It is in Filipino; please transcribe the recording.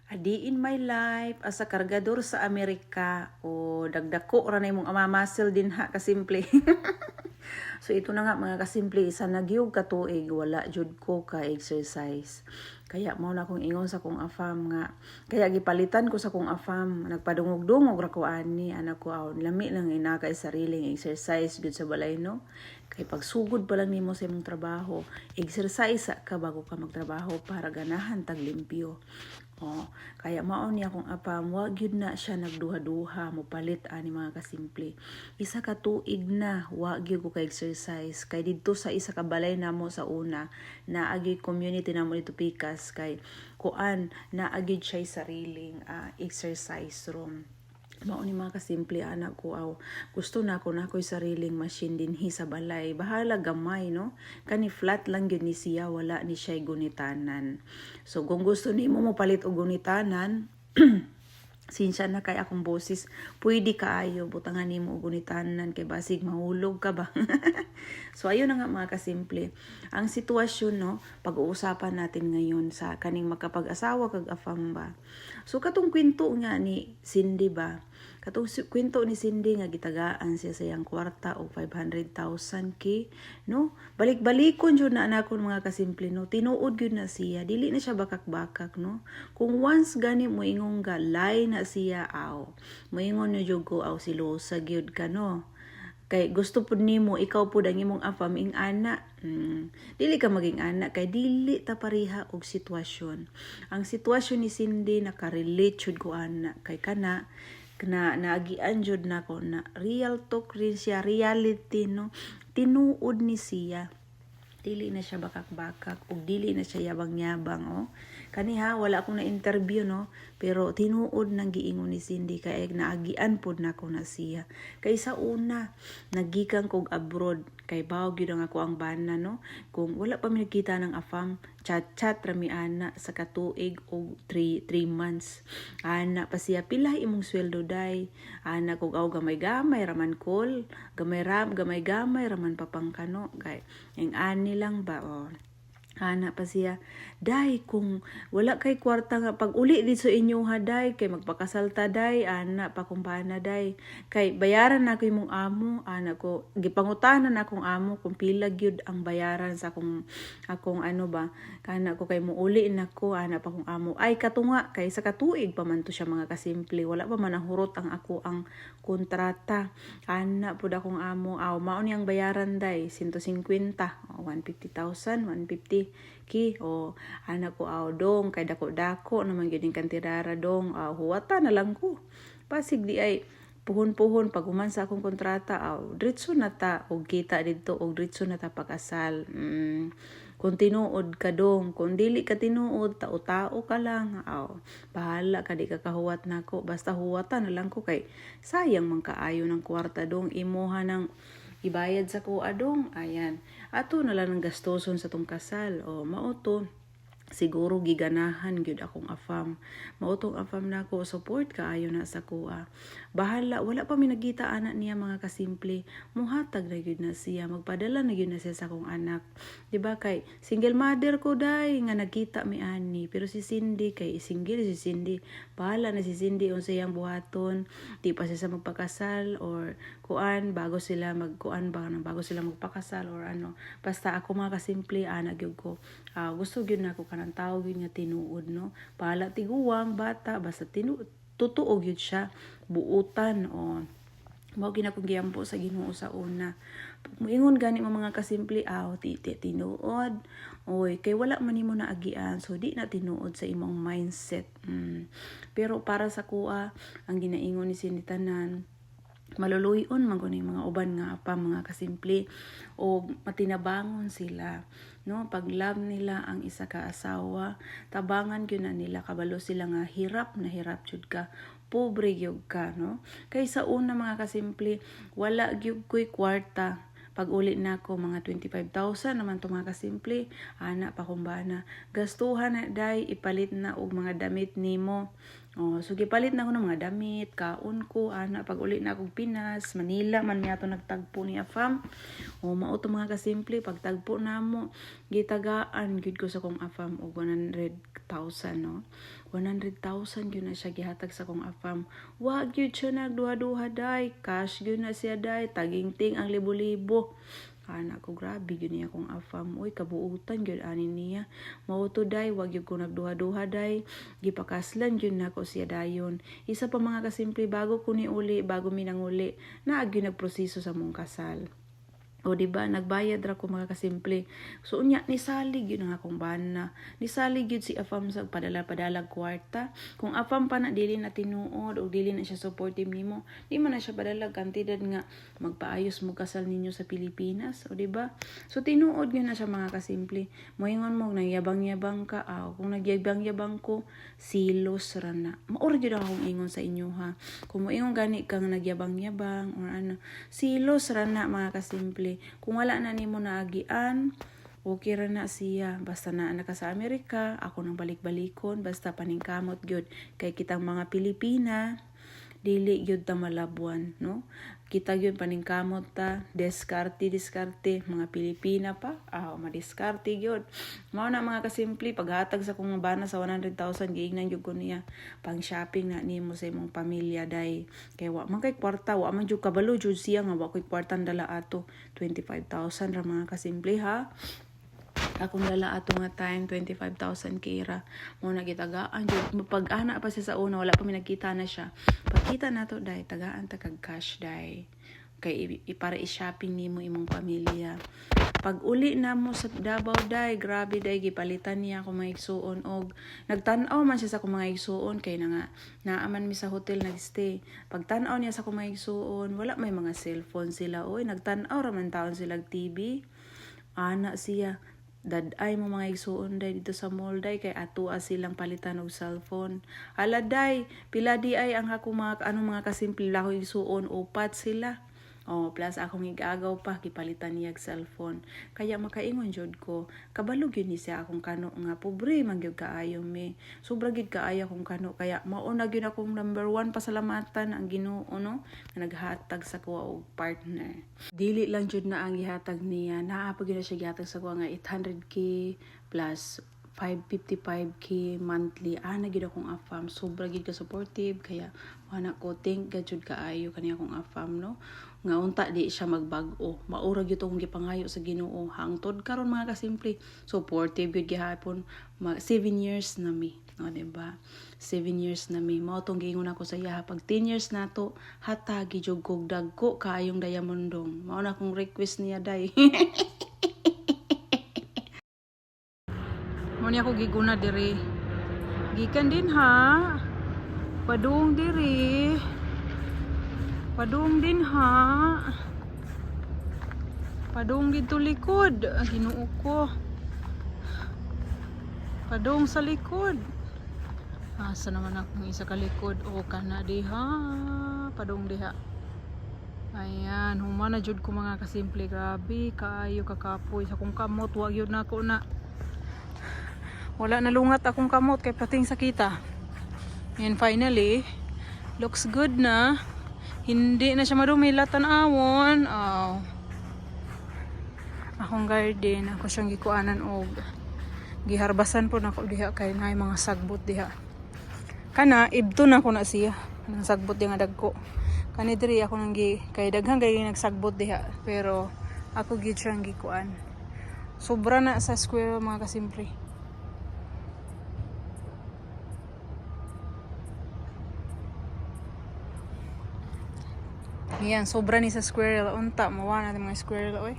Adi in my life, asa kargador sa Amerika, o dagdako ra na imong amamasel din ha, kasimple. So ito na nga mga kasimple, isa nagyug katuig, wala jud ko ka exercise. Kaya mao na akong ingon sa kong afam nga. Kaya gipalitan ko sa kong afam, nagpadungog-dungog ra ko ani, anak ko aw, lami lang inakay sariling exercise gud sa balay no. Kay pagsugod pa lang nimo sa imong trabaho, exercise ka bago ka magtrabaho para ganahan tag limpyo. Kaya mao niya kung apam, wag yun na siya nagduha-duha, mopalit ani mga kasimple. Isa ka tuig na, wag yun ko ka-exercise. Kay dito sa isa ka balay namo sa una, naagi community namo dito Pikas, kay kuan, naagi siya sariling exercise room. Mao ni mga kasimple anak ko aw gusto na ako'y sariling machine dinhi sa balay, bahala gamay no, kani flat lang gyud ni siya, wala ni siya gunitanan. So kung gusto nimo mo palit og gunitanan sinsya na kay akong boses, pwede kaayo butangan nimo og gunitanan kay basig mahulog ka ba. So ayun na nga mga kasimple ang sitwasyon no, pag-uusapan natin ngayon sa kaning makapag-asawa kag afam ba. So katong kwento nga ni Cindy ba, katong kwento ni Cindy nga gitagaan siya sa iyang kwarta og 500,000 ki no, balik-balikon jud na anakon mga kasimple no, tinuod gyud na siya, dili na siya bakak-bakak no. Kung once gani mo ingong ga lie na siya aw, moingon niyo jud ko aw silosa gyud ka no. Kay gusto pud nimo ikaw pud ang imong afam ing ana. Dili ka maging ana kay dili ta pareha og sitwasyon. Ang sitwasyon ni Cindy nakarelate jud ko ana kay kana naagian jud nako na real talk rin siya, reality no. Tinuod ni siya, dili na siya bakak-bakak ug dili na siya yabang-yabang kaniha wala akong na-interview no, pero tinuod nang giingon ni Cindy kay naagian pod nako na siya. Kay sa una nagikan kog abroad kay bawo gyud ang ako ang bana no, kung wala pa mi nakita ng afam, chat rami ana sa katuig og 3 months. Ana pa siya, pila imong sweldo day? Ana kog aw gamay-gamay raman call, gamay-gamay raman papangkano kay ang ani lang ba Ana pa siya, day kung wala kay kwarta nga pag uli di sa inyo ha day, kay magpakasalta day, ana pa kung paana day. Kay bayaran na ko imong amo, ana ko, gipangutanan na akong amo kung pila gyud ang bayaran sa akong ano ba, kana ko kay muuli na ko, ana pa kung amo. Ay katunga, kay sa katuig pa man to siya mga kasimple, wala pa man nahurot ang ako ang kontrata. Ana pud akong amo, mao ni ang bayaran day, 150, 150,000, 150 ki anak ko dong kay dako-dako naman gyud ning kantirara dong huwata na lang ko pasig di ay puhon-puhon pag human sa akong kontrata diretso na ta og kita didto og diretso na ta pag-asal. Kung tinuod ka dong, kung dili ka tinuod tao-tao ka lang bahala ka, di ka kahuwat nako, basta huwata na lang ko kay sayang man kaayo ng kwarta dong, imuha ng ibayad sa ko adong ayan ato na lang ng gastoson sa tong kasal mao to siguro giganahan gyud akong afam, mautong afam nako support kaayo na sa kuha, bahala wala pa mi nagita anak niya mga kasimple, muhatag na gyud na siya, magpadala na gyud na siya sa akong anak, di ba kay single mother ko day nga nagkita mi ani, pero si Cindy kay single si Cindy, bahala na si Cindy unsa iyang buhaton, di pa siya sa magpakasal or kuan bago sila bago sila magpakasal or ano, basta ako mga kasimple anak gyud ko gusto gyud nako kanang tao gyud nga tinuod no, bahala tiguwang bata basta totoo gyud siya buutan mao gina kong giyampo sa Ginoo sa una. Moingon gani mga kasimple tinuod kay wala man nimo naagian so di na tinuod sa imong mindset. Pero para sa kuha ang ginaingon ni sinitanan maluluyon man kuning mga uban nga pa mga kasimple o matinabangon sila no, pag love nila ang isa ka asawa tabangan gyud na nila, kabalo sila nga hirap jud ka, pobre gyud ka no. Kay sa una mga kasimple wala gyud ko'y kwarta, pag uli na ko mga 25,000 naman to mga kasimple, ana pa kumbana gastuhan na day, ipalit na og mga damit nimo. So gipalit na ko ng mga damit, kaon ko, ana pag uli na akong Pinas, Manila man niya to nagtagpo ni afam. Mao to mga kasimple, pag tagpo namo, gitagaan gid ko sa kong afam og 100 no. 100,000 yun na siya gihatag sa kong afam. Wag yun siya nagduha-duha day. Cash yun na siya day. Taging-ting ang libo-libo. Anak ko, grabe yun niya kong afam. Uy, kabuutan yun anin niya. Mauto day, wag yun ko nagduha-duha day. Gipakaslan yun na ko siya dayon. Isa pa mga kasimple, bago ko ni uli, bago minanguli, naag yun nagproseso sa mong kasal. O diba, nagbayad ra ko mga kasimple. So unya, nisalig yun ang akong bana. Nisalig yun si afam sa padala-padalag kwarta. Kung afam pa na dili na tinuod o dili na siya supportive nimo, di man na siya padalag kantidad nga magpaayos mo kasal ninyo sa Pilipinas. O diba? So tinuod yun na siya mga kasimple. Moingon mo, nagyabang-yabang ka. Kung nagyabang-yabang ko, silos ra na. Maura yun akong ingon sa inyo ha. Kung moingon gani kang nagyabang-yabang or ano, silos ra na mga kasimple. Kung wala na nimo naagian, okay ra na siya. Basta na ka sa Amerika, ako nang balik-balikon, basta paningkamot gyud kay kitang mga Pilipina, dili gyud ta malabuan, no? Kita gyud paningkamot ta, diskarte mga Pilipina pa, madiskarte gyud. Mao na mga kasimple, paghatag sa kong bana sa 100,000 giingnan gyud ko niya pang shopping na nimo sa imong pamilya day. Kay wa man kay kwarta, wa man jud kabalo jud siya nga wa koy kwartan dala ato. 25,000 ra mga kasimple ha. Akong dala ato nga time 25,000 kira mo nagitagaan jud pag-ana pa siya sa una, wala pa mi nagkita na siya. Pagkita nato day tagaan ta kag cash day kay para i-shopping nimo imong pamilya. Pag uli na mo sa Davao day, grabe day gipalitan niya ako mga igsuon og nagtan-aw man siya sa akong mga igsuon kay na nga naaman mi sa hotel nagstay. Pag tan-aw niya sa akong mga igsuon, wala may mga cellphone sila. Oy, nagtan-aw ra man taon sila TV. Ana siya daday mo mga igsuon day dito sa mall day kay atua silang palitan og cellphone. Ala day, pila di ay ang ako mga mga kasimple lang igsuon, upat sila. Plus akong igagaw pa gipalitan niya og cellphone. Kaya makaingon jud ko, kabalo gyud ni siya akong kano nga pobre man gyud kaayo me. Sobra gyud kaayo akong kano kaya mao na gyud akong number 1 pasalamatan ang Ginoo no nga naghatag sa kuha og partner. Dili lang jud na ang gihatag niya, naa pa gyud siya gihatag sa kuha nga 800k plus 555k monthly. Na gyud akong afam, sobra gyud ka supportive kaya wala ko think jud kaayo kaniya akong afam no. Nga unta di siya magbag-o. Maura gyud akong gipangayo sa Ginoo hangtod karon mga kasimple. Supportive gyud gihapon. 7 years na mi, no diba? 7 years na mi. Mao tong giingon ako sa iya pag 10 years nato hatagi jud kog dagko kaayong diamondong. Mao na akong request niya day. Mo ni ako giguna diri. Gikan din ha. Padung diri. Padung din ha. Padung dito likod. Ginoo ko. Padung sa likod. Asa naman akong isa ka likod. Kana diha. Padung diha. Ayan. Humana jud ko mga kasimple. Grabe. Kaayo kakapoy. Sa kong kamot. Wag yun na ako na. Wala nalungat akong kamot kay pating sakita. And finally, looks good na. Hindi na siya madumi latan-awon. Akong garden, ako siyang gikuanan og giharbasan po nako diha kay naay mga sagbot diha. Kana ibto na ko na siya. Nang sagbot diha nga dagko. Kani diri ako nang kay daghang kay nagsagbot diha, pero ako gid siyang gikuan. Sobra na sa square mga kasimple. Yan, sobra ni sa squirrel. Unta, mawa natin mga squirrel, oy.